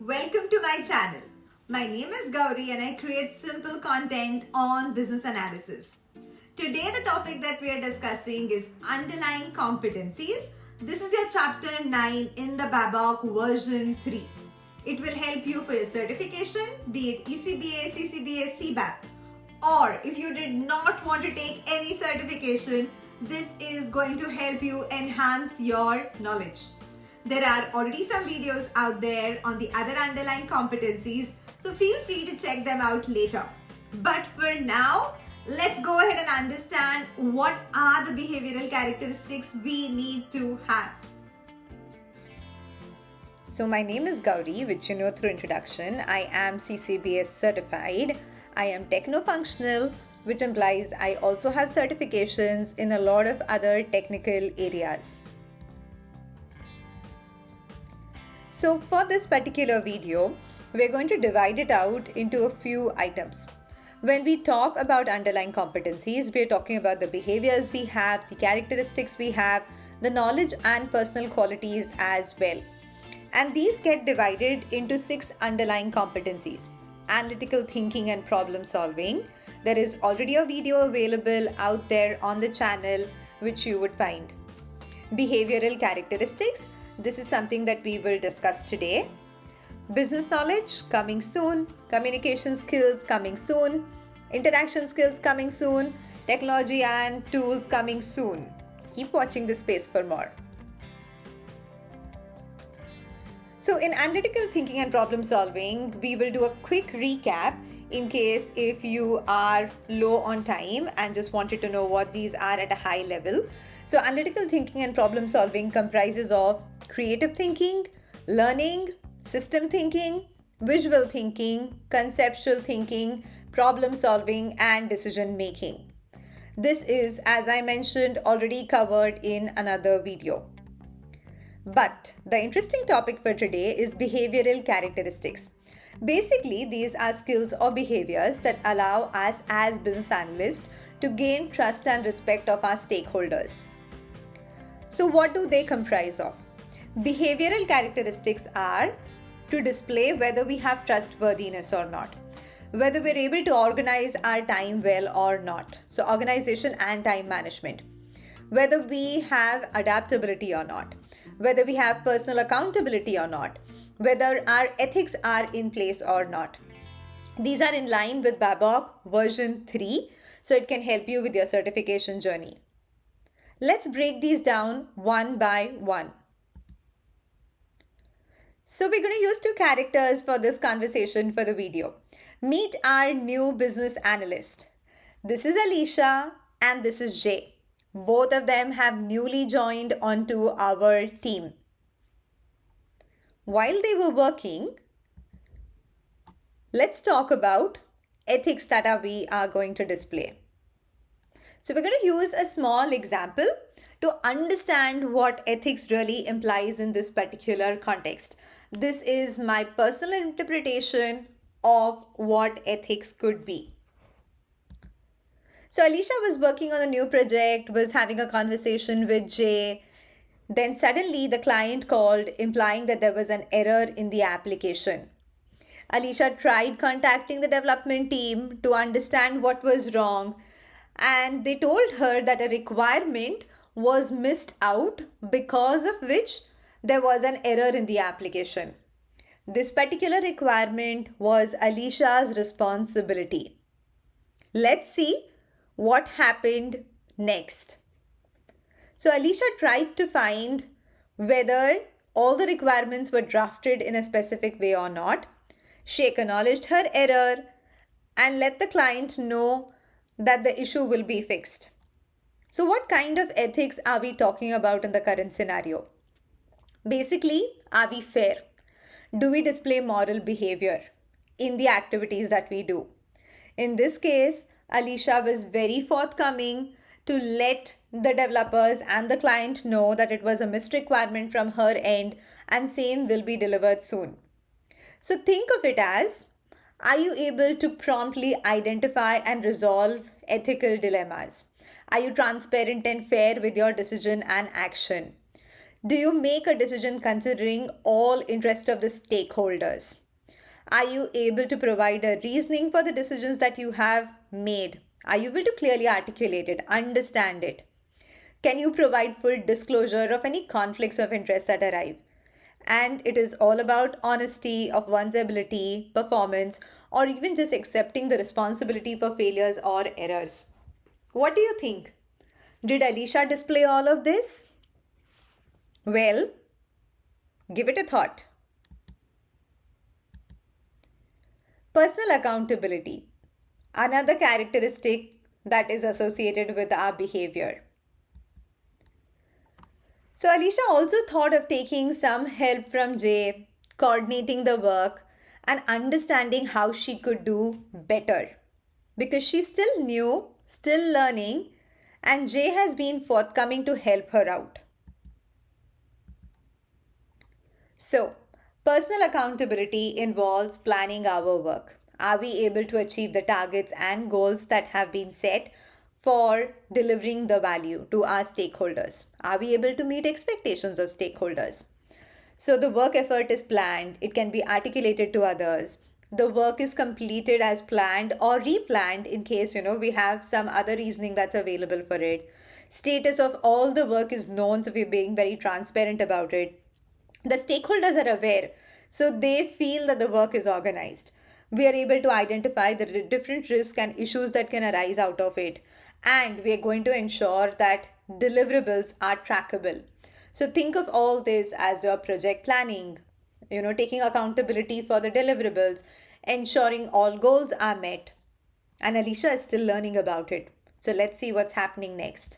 Welcome to my channel. My name is Gauri and I create simple content on business analysis. Today the topic that we are discussing is underlying competencies. This is your chapter 9 in the Babok version 3. It will help you for your certification, be it ECBA, CCBA, CBAP. Or if you did not want to take any certification, this is going to help you enhance your knowledge. There are already some videos out there on the other underlying competencies, so feel free to check them out later. But for now, let's go ahead and understand what are the behavioral characteristics we need to have. So my name is Gauri, which you know through introduction. I am CCBS certified. I am techno-functional, which implies I also have certifications in a lot of other technical areas. So for this particular video, we're going to divide it out into a few items. When we talk about underlying competencies, we're talking about the behaviors we have, the characteristics we have, the knowledge and personal qualities as well. And these get divided into 6 underlying competencies. Analytical thinking and problem solving. There is already a video available out there on the channel which you would find. Behavioral characteristics. This is something that we will discuss today. Business knowledge coming soon. Communication skills coming soon. Interaction skills coming soon. Technology and tools coming soon. Keep watching this space for more. So in analytical thinking and problem solving, we will do a quick recap in case if you are low on time and just wanted to know what these are at a high level. So analytical thinking and problem solving comprises of creative thinking, learning, system thinking, visual thinking, conceptual thinking, problem solving, and decision making. This is, as I mentioned, already covered in another video. But the interesting topic for today is behavioral characteristics. Basically, these are skills or behaviors that allow us as business analysts to gain trust and respect of our stakeholders. So what do they comprise of? Behavioral characteristics are to display whether we have trustworthiness or not, whether we're able to organize our time well or not. So organization and time management, whether we have adaptability or not, whether we have personal accountability or not, whether our ethics are in place or not. These are in line with Babok version 3, so it can help you with your certification journey. Let's break these down one by one. So we're going to use 2 characters for this conversation for the video. Meet our new business analyst. This is Alicia and this is Jay. Both of them have newly joined onto our team. While they were working, let's talk about ethics that we are going to display. So we're going to use a small example to understand what ethics really implies in this particular context. This is my personal interpretation of what ethics could be. So Alicia was working on a new project, was having a conversation with Jay. Then suddenly the client called, implying that there was an error in the application. Alicia tried contacting the development team to understand what was wrong, and they told her that a requirement was missed out because of which there was an error in the application. This particular requirement was Alicia's responsibility. Let's see what happened next. So Alicia tried to find whether all the requirements were drafted in a specific way or not. She acknowledged her error and let the client know that the issue will be fixed. So what kind of ethics are we talking about in the current scenario? Basically, are we fair? Do we display moral behavior in the activities that we do? In this case, Alicia was very forthcoming to let the developers and the client know that it was a missed requirement from her end and same will be delivered soon. So think of it as, are you able to promptly identify and resolve ethical dilemmas? Are you transparent and fair with your decision and action? Do you make a decision considering all interest of the stakeholders? Are you able to provide a reasoning for the decisions that you have made? Are you able to clearly articulate it, understand it? Can you provide full disclosure of any conflicts of interest that arrive? And it is all about honesty of one's ability, performance, or even just accepting the responsibility for failures or errors. What do you think? Did Alicia display all of this? Well, give it a thought. Personal accountability, another characteristic that is associated with our behavior. So Alicia also thought of taking some help from Jay, coordinating the work, and understanding how she could do better. Because she's still new, still learning, and Jay has been forthcoming to help her out. So, personal accountability involves planning our work. Are we able to achieve the targets and goals that have been set for delivering the value to our stakeholders? Are we able to meet expectations of stakeholders? So the work effort is planned, it can be articulated to others. The work is completed as planned or replanned in case we have some other reasoning that's available for it. Status of all the work is known, so we're being very transparent about it. The stakeholders are aware, so they feel that the work is organized. We are able to identify the different risks and issues that can arise out of it, and we are going to ensure that deliverables are trackable. So think of all this as your project planning, taking accountability for the deliverables, ensuring all goals are met. And Alicia is still learning about it. So let's see what's happening next.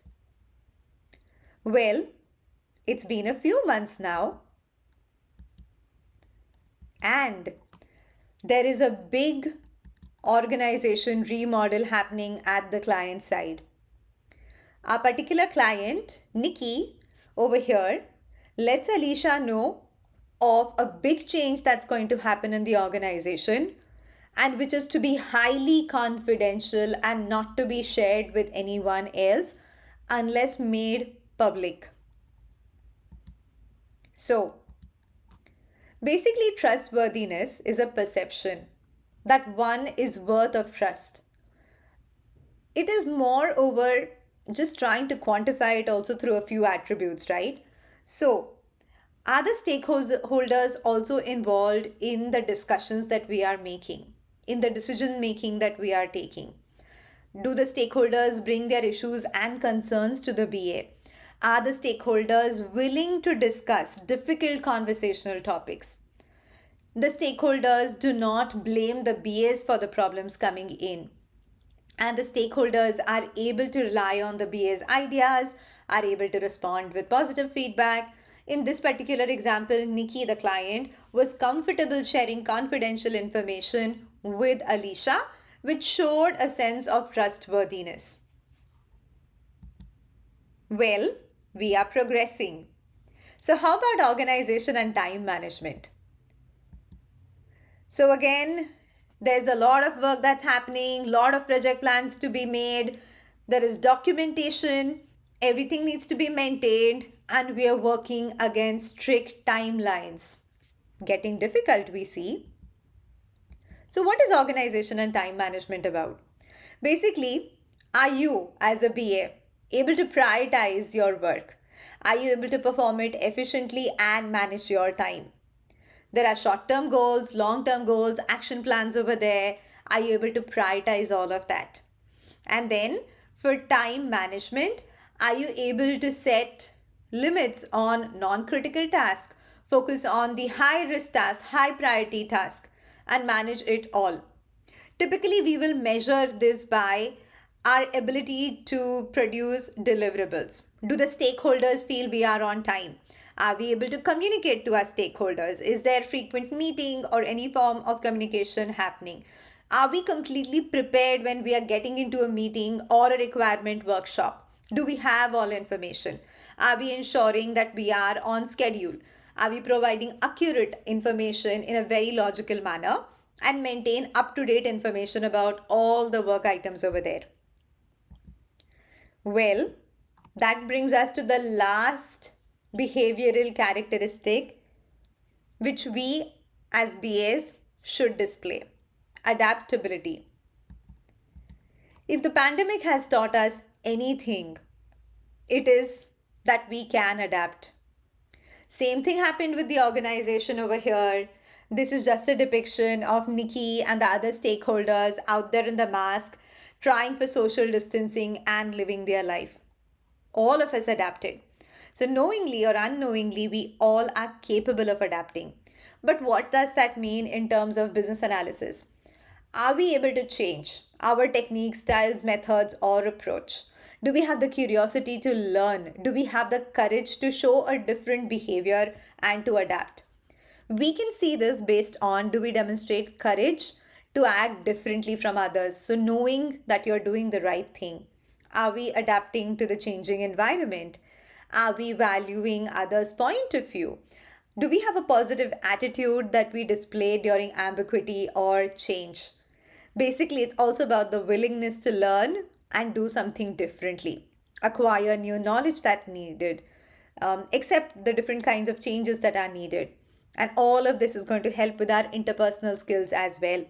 Well, it's been a few months now, and there is a big organization remodel happening at the client side. Our particular client, Nikki, over here, lets Alicia know of a big change that's going to happen in the organization, and which is to be highly confidential and not to be shared with anyone else unless made public. So, basically, trustworthiness is a perception that one is worth of trust. It is moreover just trying to quantify it also through a few attributes, right? So, are the stakeholders also involved in the discussions that we are making, in the decision making that we are taking? Do the stakeholders bring their issues and concerns to the BA? Are the stakeholders willing to discuss difficult conversational topics? The stakeholders do not blame the BAs for the problems coming in. And the stakeholders are able to rely on the BA's ideas, are able to respond with positive feedback. In this particular example, Nikki, the client, was comfortable sharing confidential information with Alicia, which showed a sense of trustworthiness. Well, we are progressing. So how about organization and time management? So again, there's a lot of work that's happening, lot of project plans to be made. There is documentation, everything needs to be maintained, and we are working against strict timelines. Getting difficult, we see. So what is organization and time management about? Basically, are you as a BA able to prioritize your work? Are you able to perform it efficiently and manage your time? There are short-term goals, long-term goals, action plans over there. Are you able to prioritize all of that? And then for time management, are you able to set limits on non-critical tasks, focus on the high-risk task, high-priority task, and manage it all? Typically, we will measure this by our ability to produce deliverables. Do the stakeholders feel we are on time? Are we able to communicate to our stakeholders? Is there frequent meeting or any form of communication happening? Are we completely prepared when we are getting into a meeting or a requirement workshop? Do we have all information? Are we ensuring that we are on schedule? Are we providing accurate information in a very logical manner and maintain up-to-date information about all the work items over there? Well, that brings us to the last behavioral characteristic which we as BAs should display: adaptability. If the pandemic has taught us anything, it is that we can adapt. Same thing happened with the organization over here. This is just a depiction of Nikki and the other stakeholders out there in the mask, trying for social distancing and living their life. All of us adapted. So, knowingly or unknowingly, we all are capable of adapting. But what does that mean in terms of business analysis? Are we able to change our techniques, styles, methods, or approach? Do we have the curiosity to learn? Do we have the courage to show a different behavior and to adapt? We can see this based on, do we demonstrate courage to act differently from others? So, knowing that you're doing the right thing. Are we adapting to the changing environment? Are we valuing others' point of view? Do we have a positive attitude that we display during ambiguity or change? Basically, it's also about the willingness to learn and do something differently, acquire new knowledge that needed, accept the different kinds of changes that are needed. And all of this is going to help with our interpersonal skills as well.